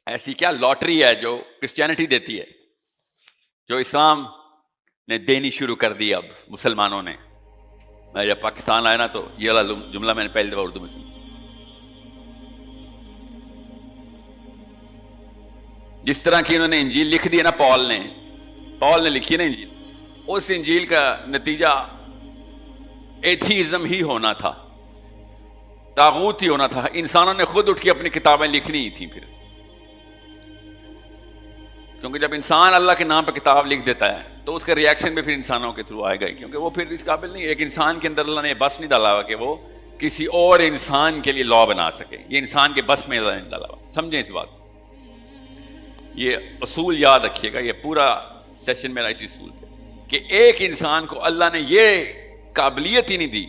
ایسی کیا لاٹری ہے جو کرسچینٹی دیتی ہے، جو اسلام نے دینی شروع کر دی اب مسلمانوں نے. میں جب پاکستان آیا نا تو یہ والا جملہ میں نے پہلی دفعہ اردو میں سنا. جس طرح کی انہوں نے انجیل لکھ دی ہے نا، پال نے لکھی نا انجیل، اس انجیل کا نتیجہ ایتھیزم ہی ہونا تھا، طاغوت ہی ہونا تھا. انسانوں نے خود اٹھ کے اپنی کتابیں لکھنی ہی تھیں پھر، کیونکہ جب انسان اللہ کے نام پہ کتاب لکھ دیتا ہے تو اس کا ریاکشن بھی پھر انسانوں کے تھرو آئے گا، کیونکہ وہ پھر اس قابل نہیں. ایک انسان کے اندر اللہ نے بس نہیں ڈالا ہوا کہ وہ کسی اور انسان کے لیے لا بنا سکے. یہ انسان کے بس میں اللہ نے ڈالا ہوا. سمجھیں اس بات کو، یہ اصول یاد رکھیے گا. یہ پورا سیشن میرا اسی اصول پہ کہ ایک انسان کو اللہ نے یہ قابلیت ہی نہیں دی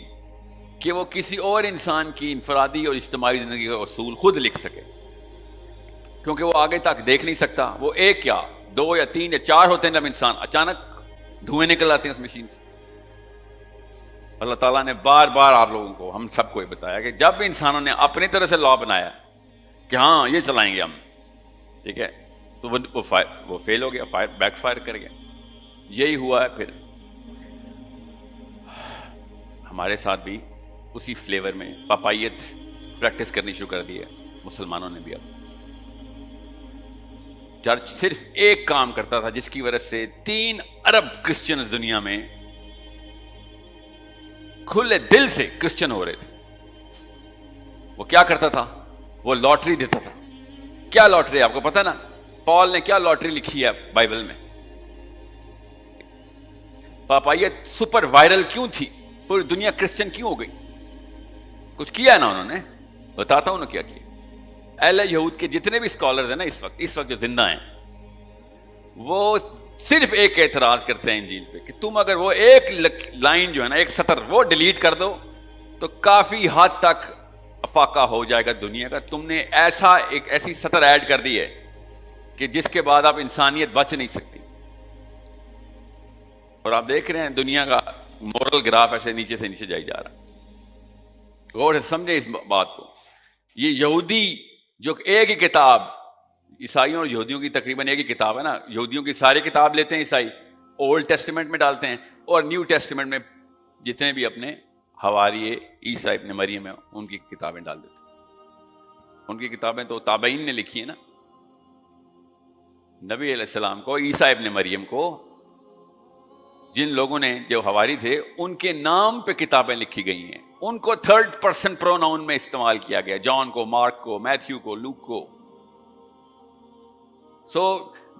کہ وہ کسی اور انسان کی انفرادی اور اجتماعی زندگی کا اصول خود لکھ سکے، کیونکہ وہ آگے تک دیکھ نہیں سکتا. وہ ایک کیا 2 یا 3 یا 4 ہوتے ہیں جب انسان اچانک دھوئیں نکل آتے ہیں اس مشین سے. اللہ تعالیٰ نے بار بار آپ لوگوں کو، ہم سب کو یہ بتایا کہ جب انسانوں نے اپنی طرح سے لا بنایا کہ ہاں یہ چلائیں گے ہم، ٹھیک ہے، تو وہ فیل ہو گیا، بیک فائر کر گیا. یہی ہوا ہے پھر ہمارے ساتھ بھی، اسی فلیور میں پاپائیت پریکٹس کرنی شروع کر دی ہے مسلمانوں نے بھی. اب چرچ صرف ایک کام کرتا تھا جس کی وجہ سے 3 ارب کرسچنز دنیا میں کھلے دل سے کرسچن ہو رہے تھے. وہ کیا کرتا تھا؟ وہ لاٹری دیتا تھا. کیا لاٹری؟ آپ کو پتا نا پال نے کیا لاٹری لکھی ہے بائبل میں؟ پاپائیت سپر وائرل کیوں تھی؟ پوری دنیا کرسچن کیوں ہو گئی؟ کچھ کیا نا انہوں نے. بتاتا ہوں نا کیا کیا. اہل یہود کے جتنے بھی اسکالرز ہیں نا اس وقت جو زندہ ہیں، وہ صرف ایک اعتراض کرتے ہیں انجیل پہ کہ تم اگر وہ ایک لائن جو ہے نا، ایک سطر وہ ڈیلیٹ کر دو تو کافی حد تک افاقہ ہو جائے گا دنیا کا. تم نے ایسی سطر ایڈ کر دی ہے کہ جس کے بعد آپ انسانیت بچ نہیں سکتی. اور آپ دیکھ رہے ہیں دنیا کا مورل گراف ایسے نیچے سے نیچے جائی جا رہا ہے. غور سے سمجھے اس بات کو. یہ یہودی جو ایک ہی کتاب، عیسائیوں اور یہودیوں کی تقریباً ایک ہی کتاب ہے نا، یہودیوں کی ساری کتاب لیتے ہیں عیسائی، اولڈ ٹیسٹمنٹ میں ڈالتے ہیں، اور نیو ٹیسٹمنٹ میں جتنے بھی اپنے حواریے عیسیٰ ابن مریم ہیں ان کی کتابیں ڈال دیتے ہیں. ان کی کتابیں تو تابعین نے لکھی ہیں نا. نبی علیہ السلام کو، عیسیٰ ابن مریم کو، جن لوگوں نے جو حواری تھے ان کے نام پہ کتابیں لکھی گئی ہیں. ان کو 3rd پرسن پروناؤن میں استعمال کیا گیا، جان کو، مارک کو، میتھیو کو، لوک کو.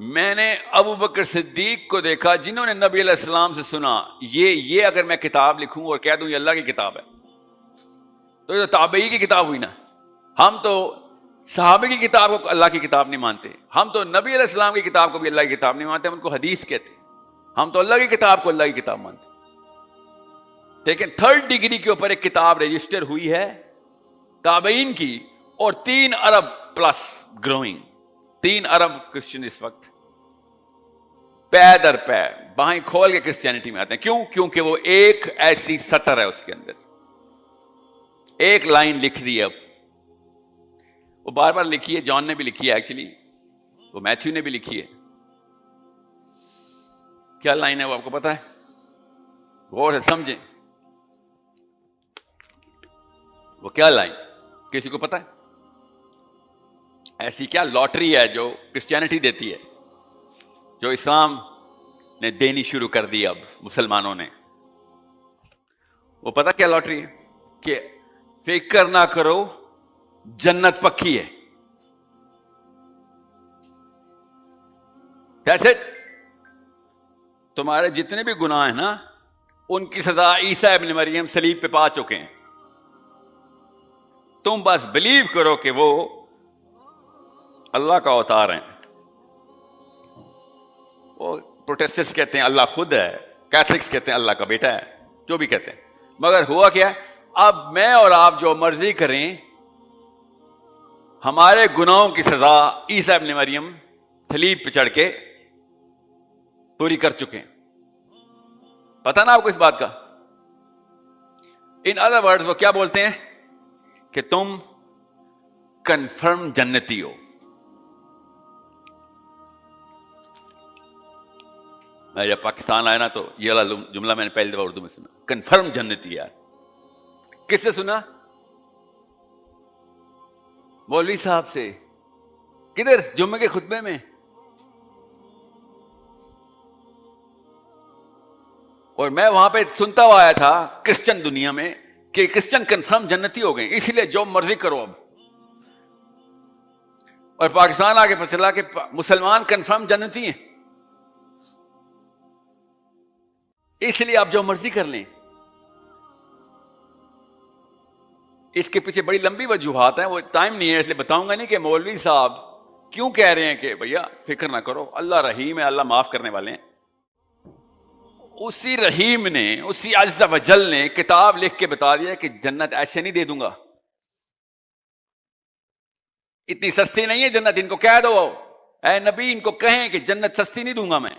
میں نے ابو بکر صدیق کو دیکھا جنہوں نے نبی علیہ السلام سے سنا یہ اگر میں کتاب لکھوں اور کہہ دوں یہ اللہ کی کتاب ہے تو یہ تابعی کی کتاب ہوئی نا. ہم تو صحابہ کی کتاب کو اللہ کی کتاب نہیں مانتے، ہم تو نبی علیہ السلام کی کتاب کو بھی اللہ کی کتاب نہیں مانتے، ہم ان کو حدیث کہتے ہیں. ہم تو اللہ کی کتاب کو اللہ کی کتاب مانتے. لیکن 3rd ڈگری کے اوپر ایک کتاب رجسٹر ہوئی ہے تابعین کی، اور 3 ارب پلس گروئنگ. 3 ارب کرسچن اس وقت پے در پے باہیں کھول کے کرسچینٹی میں آتے ہیں. کیوں؟ کیونکہ وہ ایک ایسی سطر ہے، اس کے اندر ایک لائن لکھ دی ہے. اب وہ بار بار لکھی ہے، جان نے بھی لکھی ہے، ایکچولی وہ میتھیو نے بھی لکھی ہے. کیا لائن ہے وہ آپ کو پتا ہے؟ غور سے سمجھیں. وہ کیا لائن کسی کو پتا ہے؟ ایسی کیا لاٹری ہے جو کرسچینٹی دیتی ہے، جو اسلام نے دینی شروع کر دی اب مسلمانوں نے؟ وہ پتا کیا لاٹری ہے؟ کہ فکر نہ کرو، جنت پکی ہے. کیسے؟ تمہارے جتنے بھی گناہ ہیں نا ان کی سزا عیسیٰ ابن مریم صلیب پہ پا چکے ہیں. تم بس بلیو کرو کہ وہ اللہ کا اوتار ہیں. وہ پروٹیسٹنٹس کہتے ہیں اللہ خود ہے، کیتھلکس کہتے ہیں اللہ کا بیٹا ہے، جو بھی کہتے ہیں. مگر ہوا کیا؟ اب میں اور آپ جو مرضی کریں، ہمارے گناہوں کی سزا عیسیٰ ابن مریم صلیب پہ چڑھ کے پوری کر چکے ہیں. پتہ نا آپ کو اس بات کا؟ ان ادر ورڈز وہ کیا بولتے ہیں کہ تم کنفرم جنتی ہو. میں جب پاکستان آیا نا تو یہ والا جملہ میں نے پہلی دفعہ اردو میں سنا, کنفرم جنتی یار. کس سے سنا؟ مولوی صاحب سے. کدھر؟ جمعے کے خطبے میں. اور میں وہاں پہ سنتا ہوا آیا تھا کرسچن دنیا میں کہ کرسچن کنفرم جنتی ہو گئے, اسی لیے جو مرضی کرو اب. اور پاکستان آگے پتہ چلا کہ مسلمان کنفرم جنتی ہیں, اس لیے آپ جو مرضی کر لیں. اس کے پیچھے بڑی لمبی وجوہات ہیں, وہ ٹائم نہیں ہے اس لیے بتاؤں گا نہیں کہ مولوی صاحب کیوں کہہ رہے ہیں کہ بھیا فکر نہ کرو, اللہ رحیم ہے, اللہ معاف کرنے والے ہیں. اسی رحیم نے, اسی عز و جل نے کتاب لکھ کے بتا دیا کہ جنت ایسے نہیں دے دوں گا, اتنی سستی نہیں ہے جنت. ان کو کہہ دو اے نبی, ان کو کہیں کہ جنت سستی نہیں دوں گا میں.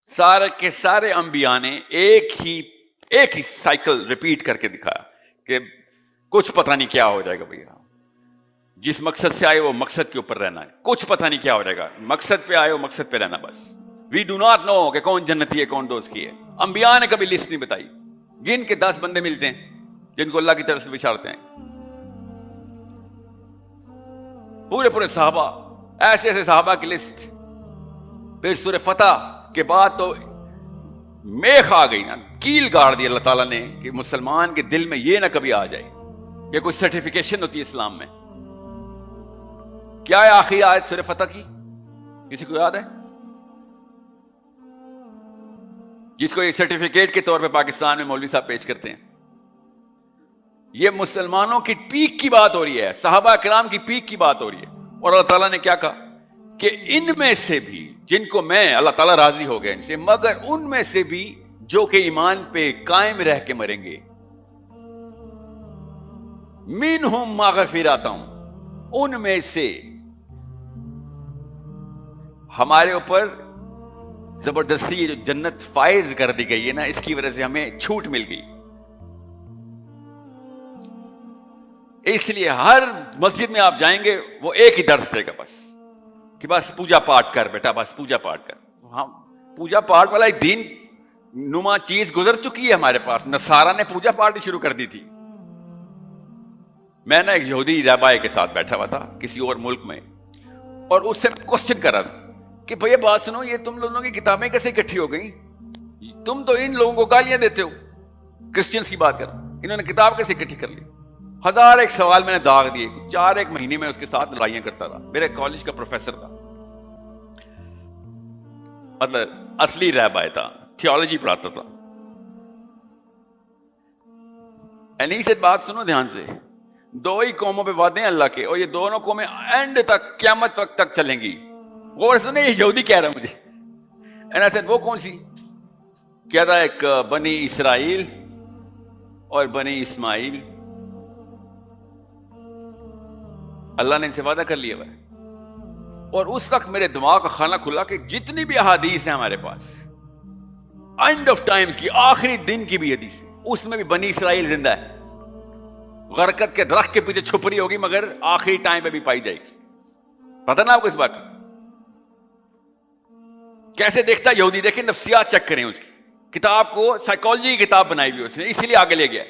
سارے کے سارے انبیاء نے ایک ہی سائیکل ریپیٹ کر کے دکھایا کہ کچھ پتہ نہیں کیا ہو جائے گا بھیا, جس مقصد سے آئے وہ مقصد کے اوپر رہنا ہے. کچھ پتہ نہیں کیا ہو جائے گا, مقصد پہ آئے وہ مقصد پہ رہنا بس. وی ڈو ناٹ نو کہ کون جنتی ہے کون دوست کی ہے. انبیاء نے کبھی لسٹ نہیں بتائی. گن کے 10 بندے ملتے ہیں جن کو اللہ کی طرف سے بشارتے ہیں. پورے صحابہ, ایسے صحابہ کی لسٹ. پھر سورہ فتح کے بعد تو میخ آ گئی نا, کیل گاڑ دی اللہ تعالیٰ نے کہ مسلمان کے دل میں یہ نہ کبھی آ جائے کہ کوئی سرٹیفیکیشن ہوتی ہے اسلام میں. کیا ہے آخری آیت سورہ فتح کی؟ کسی کو یاد ہے؟ جس کو ایک سرٹیفکیٹ کے طور پہ پاکستان میں مولوی صاحب پیش کرتے ہیں. یہ مسلمانوں کی پیک کی بات ہو رہی ہے, صحابہ کرام کی پیک کی بات ہو رہی ہے. اور اللہ تعالیٰ نے کیا کہا کہ ان میں سے بھی جن کو میں, اللہ تعالیٰ راضی ہو گیا ان سے, مگر ان میں سے بھی جو کہ ایمان پہ قائم رہ کے مریں گے, منہم مغفرۃ, ان میں سے ہمارے اوپر زبردستی یہ جو جنت فائز کر دی گئی ہے نا, اس کی وجہ سے ہمیں چھوٹ مل گئی. اس لیے ہر مسجد میں آپ جائیں گے وہ ایک ہی درس دے گا بس, کہ بس پوجا پاٹ کر بیٹا, بس پوجا پاٹ کر. ہاں, پوجا پاٹ والا ایک دین نما چیز گزر چکی ہے ہمارے پاس. نصارہ نے پوجا پاٹ شروع کر دی تھی. میں نے ایک یہودی رہبائے کے ساتھ بیٹھا ہوا تھا کسی اور ملک میں, اور اس سے کوسچن کر رہا تھا کہ بھیا بات سنو, یہ تم لوگوں کی کتابیں کیسے اکٹھی ہو گئی؟ تم تو ان لوگوں کو گالیاں دیتے ہو. کرسچنس کی بات کر, انہوں نے کتاب کیسے اکٹھی کر لی؟ 1000 ایک سوال میں نے داغ دیے. 4 ایک مہینے میں اس کے ساتھ لڑائیاں کرتا رہا. میرے کالج کا پروفیسر تھا, مطلب اصلی رہبائے تھا, تھیولوجی پڑھاتا تھا. انہی سے بات سنو دھیان سے, 2 ہی قوموں پہ وعدے ہیں اللہ کے, اور یہ دونوں قومیں اینڈ تک, قیامت وقت تک چلیں گی. غور سنے, یہ یہودی کہہ رہا مجھے. اینا سے وہ کون سی؟ کیا تھا, ایک بنی اسرائیل اور بنی اسماعیل. اللہ نے ان سے وعدہ کر لیا ہوا ہے. اور اس وقت میرے دماغ کا خانہ کھلا کہ جتنی بھی احادیث ہیں ہمارے پاس, اینڈ آف ٹائمز کی, آخری دن کی بھی حدیث, اس میں بھی بنی اسرائیل زندہ ہے. غرقت کے درخت کے پیچھے چھپ رہی ہوگی مگر آخری ٹائم پہ بھی پائی جائے گی. پتہ نا آپ کو اس بات کا؟ کیسے دیکھتا یہودی, دیکھیں نفسیات چیک کریں اس کی کتاب کو, سائیکالوجی کی کتاب بنائی ہوئی اس نے, اسی لیے آگے لے گیا.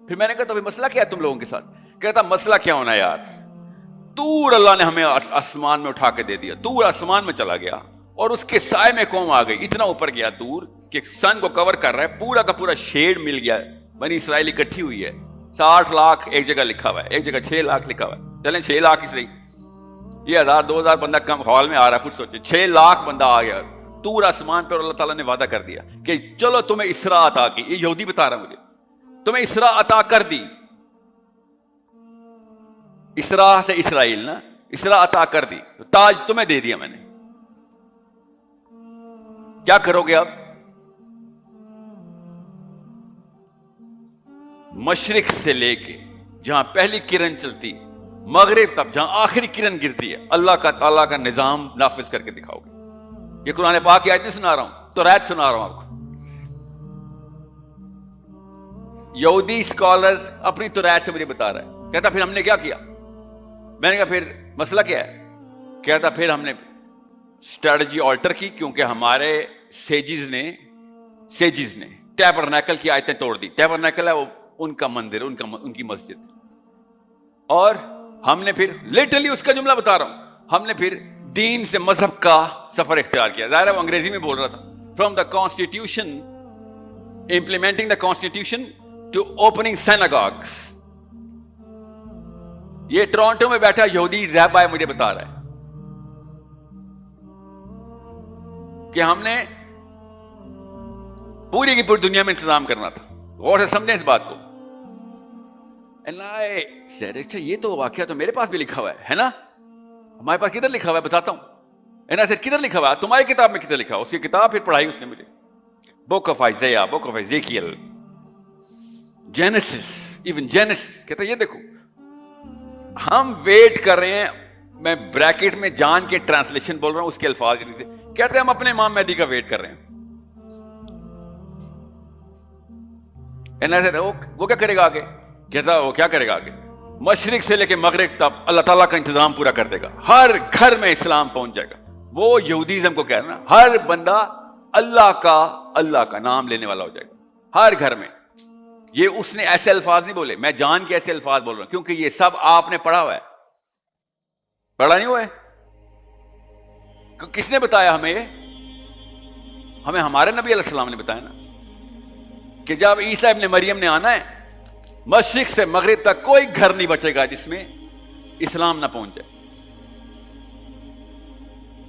پھر میں نے کہا تو مسئلہ کیا ہے تم لوگوں کے ساتھ؟ کہتا مسئلہ کیا ہونا یار, طور اللہ نے ہمیں آسمان میں اٹھا کے دے دیا. طور آسمان میں چلا گیا اور اس کے سائے میں قوم آ گئی. اتنا اوپر گیا طور کہ سن کو کور کر رہا ہے, پورا کا پورا شیڈ مل گیا. بنی اسرائیل اکٹھی ہوئی ہے. 60 لاکھ ایک جگہ لکھا ہوا ہے, ایک جگہ 6 لاکھ لکھا ہوا ہے. چلیں 6 لاکھ ہی صحیح, یہ 1000 2000 بندہ کم ہال میں آ رہا ہے. کچھ سوچے 6 لاکھ بندہ آ گیا طور آسمان پر. اللہ تعالیٰ نے وعدہ کر دیا کہ چلو تمہیں اسراء عطا کی. یہ یہودی بتا رہا مجھے, تمہیں اسراء عطا کر دی. اسراء سے اسرائیل نا, اسراء عطا کر دی, تاج تمہیں دے دیا میں نے. کیا کرو گے اب؟ مشرق سے لے کے جہاں پہلی کرن چلتی, مغرب تک جہاں آخری کرن گرتی ہے, اللہ کا تعالیٰ کا نظام نافذ کر کے دکھاؤ گے. یہ قرآن پاک کی آیت نہیں سنا رہا ہوں, توریت سنا رہا ہوں آپ کو. یہودی اسکالر اپنی توریت سے مجھے بتا رہا ہے, کہتا پھر ہم نے کیا کیا؟ میں نے کہا پھر مسئلہ کیا ہے؟ کہتا پھر ہم نے اسٹریٹجی آلٹر کی کیونکہ ہمارے سیجز نے ٹیبرنیکل کی آیتیں توڑ دی. ٹیبرنیکل ہے وہ ان کا مندر, ان کی مسجد. اور ہم نے پھر لٹرلی اس کا جملہ بتا رہا ہوں, ہم نے پھر دین سے مذہب کا سفر اختیار کیا. ظاہر ہے وہ انگریزی میں بول رہا تھا. From the constitution, implementing the constitution to opening synagogues. یہ ٹورانٹو میں بیٹھا یہودی رہبر مجھے بتا رہا ہے کہ ہم نے پوری کی پوری دنیا میں انتظام کرنا تھا. غور سے سمجھیں اس بات کو. اچھا یہ تو واقعہ تو میرے پاس بھی لکھا ہوا ہے نا. ہمارے پاس کدھر لکھا ہوا ہے بتاتا ہوں. کدھر لکھا ہوا ہے تمہاری کتاب میں؟ کدھر لکھا ہوا؟ اس کی کتاب پھر پڑھائی اس نے مجھے. Book of Isaiah, book of Ezekiel, Genesis, even Genesis. کہتا ہے یہ دیکھو ہم ویٹ کر رہے ہیں. میں بریکٹ میں جان کے ٹرانسلیشن بول رہا ہوں, اس کے الفاظ نہیں تھے. کہتے ہیں ہم اپنے امام مہدی کا ویٹ کر رہے ہیں. وہ کیا کرے گا آگے؟ کہتا وہ کیا کرے گا آگے؟ مشرق سے لے کے مغرب تک اللہ تعالیٰ کا انتظام پورا کر دے گا. ہر گھر میں اسلام پہنچ جائے گا. وہ یہودیزم کو کہہ رہا نا, ہر بندہ اللہ کا نام لینے والا ہو جائے گا ہر گھر میں. یہ اس نے ایسے الفاظ نہیں بولے, میں جان کے ایسے الفاظ بول رہا ہوں کیونکہ یہ سب آپ نے پڑھا ہوا ہے. پڑھا نہیں ہوا ہے؟ کس نے بتایا ہمیں؟ ہمیں ہمارے نبی علیہ السلام نے بتایا نا کہ جب عیسیٰ ابن مریم نے آنا ہے, مشرق سے مغرب تک کوئی گھر نہیں بچے گا جس میں اسلام نہ پہنچ جائے.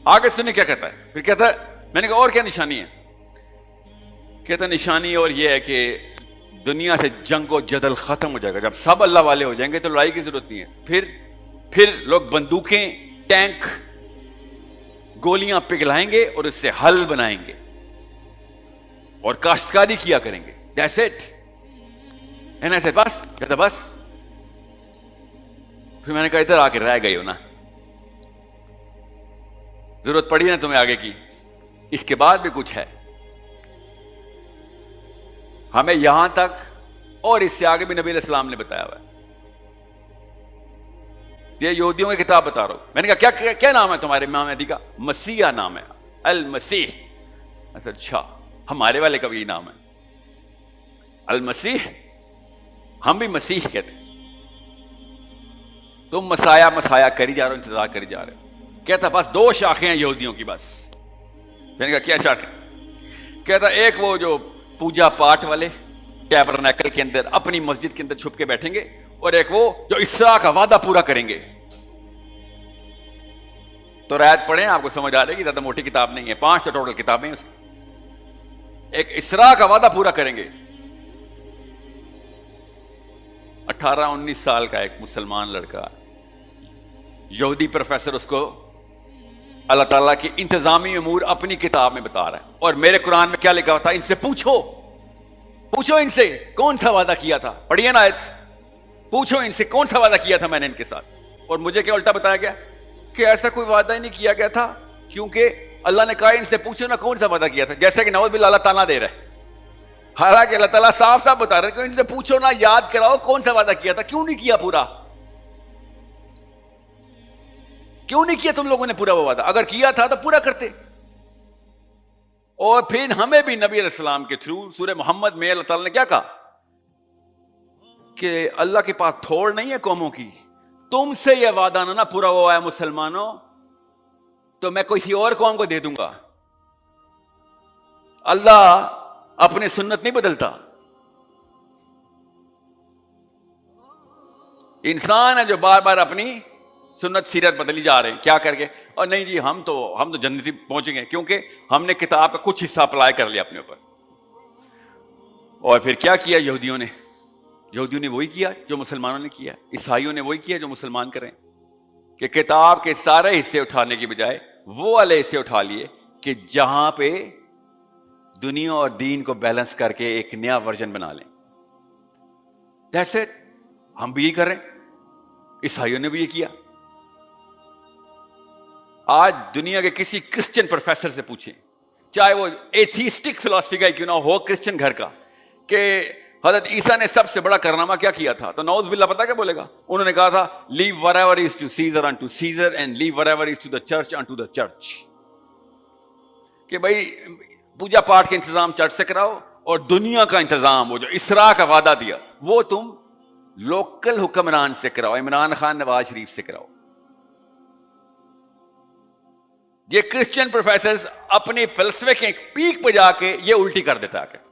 آگے سنیں کیا کہتا ہے. پھر کہتا ہے, میں نے کہا اور کیا نشانی ہے؟ کہتا ہے نشانی اور یہ ہے کہ دنیا سے جنگ و جدل ختم ہو جائے گا. جب سب اللہ والے ہو جائیں گے تو لڑائی کی ضرورت نہیں ہے. پھر لوگ بندوقیں, ٹینک, گولیاں پگھلائیں گے اور اس سے حل بنائیں گے اور کاشتکاری کیا کریں گے. That's it. And I said, بس. کہتا بس. پھر میں نے کہا ادھر آ کے رہ گئی ہو نا, ضرورت پڑی نا تمہیں آگے کی. اس کے بعد بھی کچھ ہے ہمیں یہاں تک, اور اس سے آگے بھی نبی علیہ السلام نے بتایا ہوا ہے. یہ یہودیوں کی کتاب بتا رہا ہوں. میں نے کہا کیا نام ہے تمہارے امام مہدی کا؟ مسیح نام ہے, المسیح. اچھا ہمارے والے کا بھی نام ہے المسیح. ہم بھی مسیح کہتے ہیں. تم مسایا کری جا رہے ہو, انتظار کری جا رہے ہو. کہتا بس 2 شاخیں ہیں یہودیوں کی بس. میں نے کہا کیا شاخیں؟ کہتا ایک وہ جو پوجا پاٹ والے ٹیبرنیکل کے اندر اپنی مسجد کے اندر چھپ کے بیٹھیں گے, اور ایک وہ جو اسراء کا وعدہ پورا کریں گے. تو رعایت پڑھیں, آپ کو سمجھ آ رہے گی, زیادہ موٹی کتاب نہیں ہے, 5 تو ٹوٹل کتابیں ہیں اس کی. ایک اسراء کا وعدہ پورا کریں گے. 18-19 سال کا ایک مسلمان لڑکا, یہودی پروفیسر, اس کو اللہ تعالیٰ کی انتظامی امور اپنی کتاب میں بتا رہا ہے. اور میرے قرآن میں کیا لکھا تھا؟ ان سے پوچھو ان سے کون سا وعدہ کیا تھا. پڑھیے نا آیت. پوچھو ان سے کون سا وعدہ کیا تھا میں نے ان کے ساتھ. اور مجھے کیا الٹا بتایا گیا کہ ایسا کوئی وعدہ ہی نہیں کیا گیا تھا, کیونکہ اللہ نے کہا ان سے پوچھو نا کون سا وعدہ کیا تھا. جیسے کہ نعوذ باللہ اللہ تعالیٰ دے رہا ہے, حالانکہ اللہ تعالیٰ صاف بتا رہا ہے کہ ان سے پوچھو نا, یاد کراؤ کون سا وعدہ کیا تھا. کیوں نہیں کیا پورا؟ کیوں نہیں کیا تم لوگوں نے پورا وہ وعدہ؟ اگر کیا تھا تو پورا کرتے. اور پھر ہمیں بھی نبی علیہ السلام کے تھرو سورہ محمد میں اللہ تعالیٰ نے کیا کہا کہ اللہ کے پاس تھوڑ نہیں ہے قوموں کی, تم سے یہ وعدہ نہ پورا ہوا ہے مسلمانوں تو میں کسی اور قوم کو دے دوں گا. اللہ اپنی سنت نہیں بدلتا. انسان ہے جو بار بار اپنی سنت سیرت بدلی جا رہے ہیں, کیا کر کے, اور نہیں جی ہم تو جنتی پہنچیں گے کیونکہ ہم نے کتاب کا کچھ حصہ اپلائی کر لیا اپنے اوپر. اور پھر کیا کیا یہودیوں نے وہی کیا جو مسلمانوں نے کیا, عیسائیوں نے وہی کیا جو مسلمان کریں, کہ کتاب کے سارے حصے اٹھانے کی بجائے وہ والے حصے اٹھا لیے کہ جہاں پہ دنیا اور دین کو بیلنس کر کے ایک نیا ورژن بنا لیں. That's it. ہم بھی یہی کر رہے ہیں, عیسائیوں نے بھی یہ کیا. آج دنیا کے کسی کرسچن پروفیسر سے پوچھیں, چاہے وہ ایتھیسٹک فلسفی کا کیوں نہ ہو, کرسچن گھر کا, کہ حضرت عیسیٰ نے سب سے بڑا کارنامہ کیا کیا تھا؟ تو نعوذ باللہ پتہ کیا بولے گا؟ انہوں نے کہا تھا leave whatever is to Caesar unto Caesar and leave whatever is to the church unto the church. کہ بھائی پوجا پاٹ کا انتظام چرچ سے کراؤ اور دنیا کا انتظام وہ جو اسراء کا وعدہ دیا وہ تم لوکل حکمران سے کراؤ، عمران خان نواز شریف سے کراؤ. یہ کرسچن پروفیسرز اپنے فلسفے کے پیک پہ جا کے یہ الٹی کر دیتا ہے.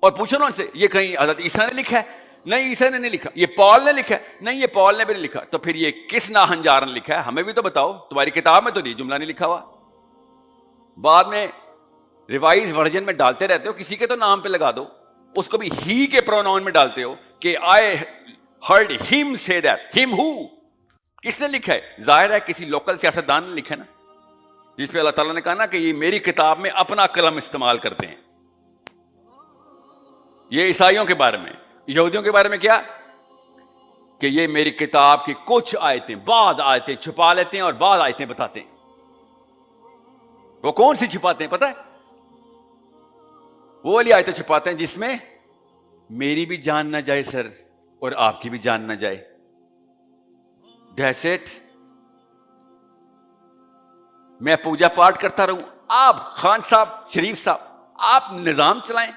اور پوچھو نا ان سے یہ کہیں حضرت عیسیٰ نے لکھا ہے؟ نہیں عیسیٰ نے نہیں لکھا. یہ پال نے لکھا ہے؟ نہیں یہ پال نے بھی نہیں لکھا. تو پھر یہ کس ناہنجار نے لکھا ہے؟ ہمیں بھی تو بتاؤ. تمہاری کتاب میں تو یہ جملہ نہیں لکھا ہوا. بعد میں ریوائز ورژن میں ڈالتے رہتے ہو، کسی کے تو نام پہ لگا دو، اس کو بھی ہی کے پروناؤن میں ڈالتے ہو کہ آئی ہرڈ ہم سے دیٹ. ہم ہو کس نے لکھا ہے؟ ظاہر ہے کسی لوکل سیاستدان نے لکھا ہے نا، جس پہ اللہ تعالیٰ نے کہا نا کہ یہ میری کتاب میں اپنا قلم استعمال کرتے ہیں. یہ عیسائیوں کے بارے میں. یہودیوں کے بارے میں کیا کہ یہ میری کتاب کی کچھ آیتیں بعض آیتیں چھپا لیتے ہیں اور بعض آیتیں بتاتے ہیں. وہ کون سی چھپاتے ہیں پتہ ہے؟ وہ والی آیتیں چھپاتے ہیں جس میں میری بھی جان نہ جائے سر اور آپ کی بھی جان نہ جائے. That's it. میں پوجا پاٹ کرتا رہوں، آپ خان صاحب شریف صاحب آپ نظام چلائیں.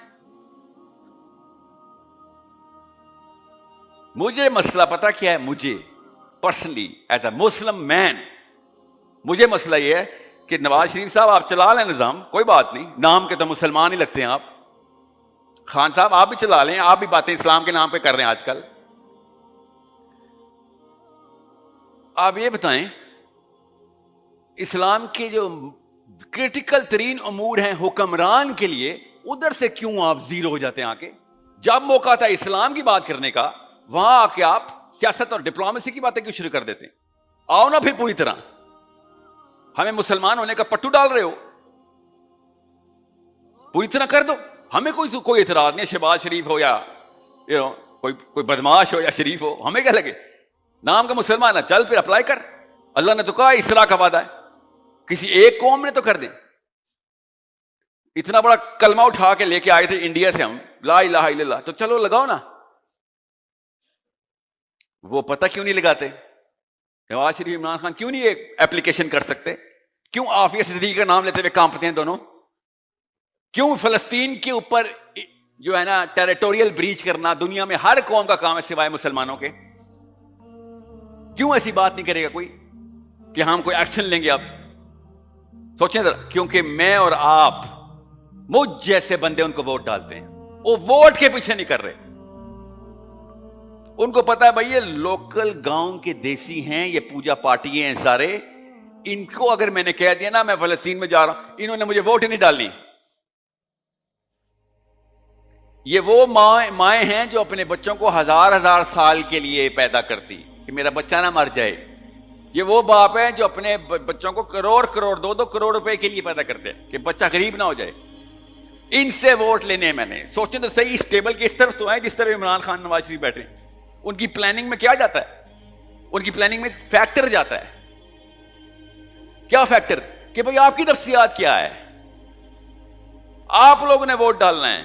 مجھے مسئلہ پتا کیا ہے؟ مجھے پرسنلی ایز اے مسلم مین مجھے مسئلہ یہ ہے کہ نواز شریف صاحب آپ چلا لیں نظام، کوئی بات نہیں، نام کے تو مسلمان ہی لگتے ہیں آپ. خان صاحب آپ بھی چلا لیں، آپ بھی باتیں اسلام کے نام پہ کر رہے ہیں آج کل. آپ یہ بتائیں اسلام کے جو کرٹیکل ترین امور ہیں حکمران کے لیے ادھر سے کیوں آپ زیرو ہو جاتے ہیں؟ آ کے جب موقع تھا اسلام کی بات کرنے کا وہاں آ کے آپ سیاست اور ڈپلومیسی کی باتیں کیوں شروع کر دیتے ہیں؟ آؤ نا پھر پوری طرح. ہمیں مسلمان ہونے کا پٹو ڈال رہے ہو، پوری طرح کر دو. ہمیں کوئی اعتراض نہیں، شہباز شریف ہو یا کوئی بدماش ہو یا شریف ہو، ہمیں کیا لگے، نام کا مسلمان ہے، چل پھر اپلائی کر. اللہ نے تو کہا اسراء کا وعدہ ہے، کسی ایک قوم نے تو کر دیں. اتنا بڑا کلمہ اٹھا کے لے کے آئے تھے انڈیا سے ہم، لا الہ الا اللہ، تو چلو لگاؤ نا. وہ پتہ کیوں نہیں لگاتے؟ نواز شریف عمران خان کیوں نہیں ایک ایپلیکیشن کر سکتے؟ کیوں عافیہ صدیقی کا نام لیتے ہوئے کانپتے ہیں دونوں؟ کیوں فلسطین کے اوپر جو ہے نا ٹیریٹوریل بریچ کرنا دنیا میں ہر قوم کا کام ہے سوائے مسلمانوں کے؟ کیوں ایسی بات نہیں کرے گا کوئی کہ ہم کوئی ایکشن لیں گے؟ اب سوچیں ذرا. کیونکہ میں اور آپ مجھ جیسے بندے ان کو ووٹ ڈالتے ہیں، وہ ووٹ کے پیچھے نہیں کر رہے. ان کو پتا ہے بھائی یہ لوکل گاؤں کے دیسی ہیں، یہ پوجا پاٹی ہیں سارے، ان کو اگر میں نے کہہ دیا نا میں فلسطین میں جا رہا ہوں، انہوں نے مجھے ووٹ ہی نہیں ڈالنی. یہ وہ مائیں ہیں جو اپنے بچوں کو ہزار سال کے لیے پیدا کرتی کہ میرا بچہ نہ مر جائے. یہ وہ باپ ہیں جو اپنے بچوں کو کروڑ 2 کروڑ روپے کے لیے پیدا کرتے ہیں کہ بچہ غریب نہ ہو جائے. ان سے ووٹ لینے میں نے سوچیں تو صحیح، اس ٹیبل کی اس طرف تو ہے جس طرف عمران خان نواز شریف بیٹھے. ان کی پلاننگ میں کیا جاتا ہے؟ ان کی پلاننگ میں فیکٹر جاتا ہے. کیا فیکٹر؟ کہ بھئی آپ کی نفسیات کیا ہے، آپ لوگوں نے ووٹ ڈالنا ہے.